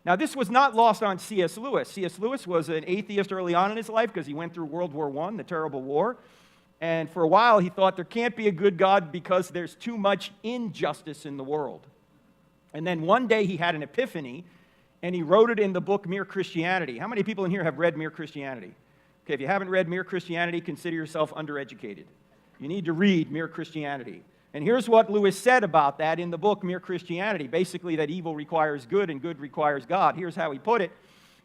Now, this was not lost on C.S. Lewis. C.S. Lewis was an atheist early on in his life because he went through World War I, the terrible war. And for a while, he thought there can't be a good God because there's too much injustice in the world. And then one day he had an epiphany, and he wrote it in the book Mere Christianity. How many people in here have read Mere Christianity? Okay, if you haven't read Mere Christianity, consider yourself undereducated. You need to read Mere Christianity. And here's what Lewis said about that in the book Mere Christianity. Basically, that evil requires good and good requires God. Here's how he put it.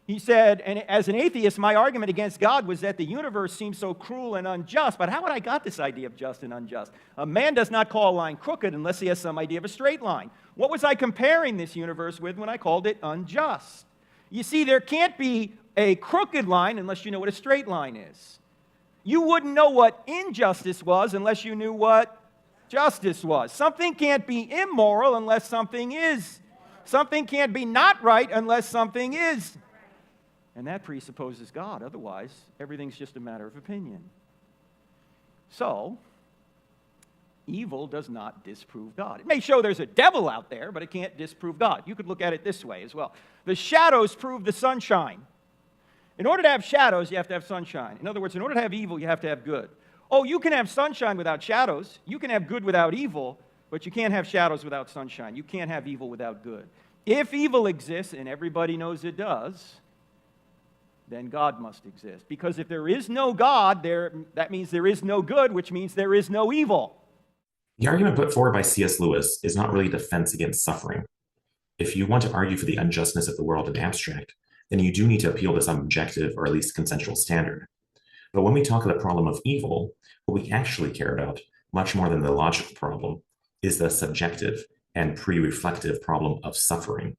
He said, and as an atheist, my argument against God was that the universe seems so cruel and unjust. But how would I got this idea of just and unjust? A man does not call a line crooked unless he has some idea of a straight line. What was I comparing this universe with when I called it unjust? You see, there can't be a crooked line unless you know what a straight line is. You wouldn't know what injustice was unless you knew what justice was. Something can't be immoral unless something is. Something can't be not right unless something is. And that presupposes God. Otherwise, everything's just a matter of opinion. So, evil does not disprove God. It may show there's a devil out there, but it can't disprove God. You could look at it this way as well. The shadows prove the sunshine. In order to have shadows, you have to have sunshine. In other words, in order to have evil, you have to have good. Oh, you can have sunshine without shadows. You can have good without evil, but you can't have shadows without sunshine. You can't have evil without good. If evil exists, and everybody knows it does, then God must exist. Because if there is no God, that means there is no good, which means there is no evil. The argument put forward by C.S. Lewis is not really a defense against suffering. If you want to argue for the unjustness of the world in abstract, then you do need to appeal to some objective or at least consensual standard. But when we talk of the problem of evil, what we actually care about, much more than the logical problem, is the subjective and pre-reflective problem of suffering.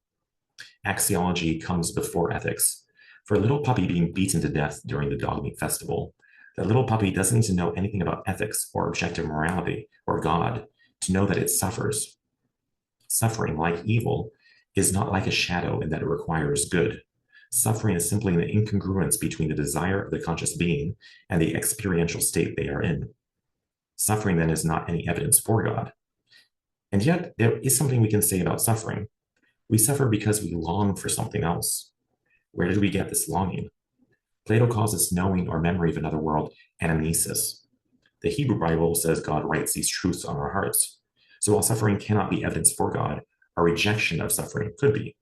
Axiology comes before ethics. For a little puppy being beaten to death during the dog meat festival, that little puppy doesn't need to know anything about ethics or objective morality or God to know that it suffers. Suffering, like evil, is not like a shadow in that it requires good. Suffering is simply an incongruence between the desire of the conscious being and the experiential state they are in. Suffering, then, is not any evidence for God. And yet, there is something we can say about suffering. We suffer because we long for something else. Where did we get this longing? Plato calls this knowing or memory of another world anamnesis. The Hebrew Bible says God writes these truths on our hearts. So while suffering cannot be evidence for God, our rejection of suffering could be.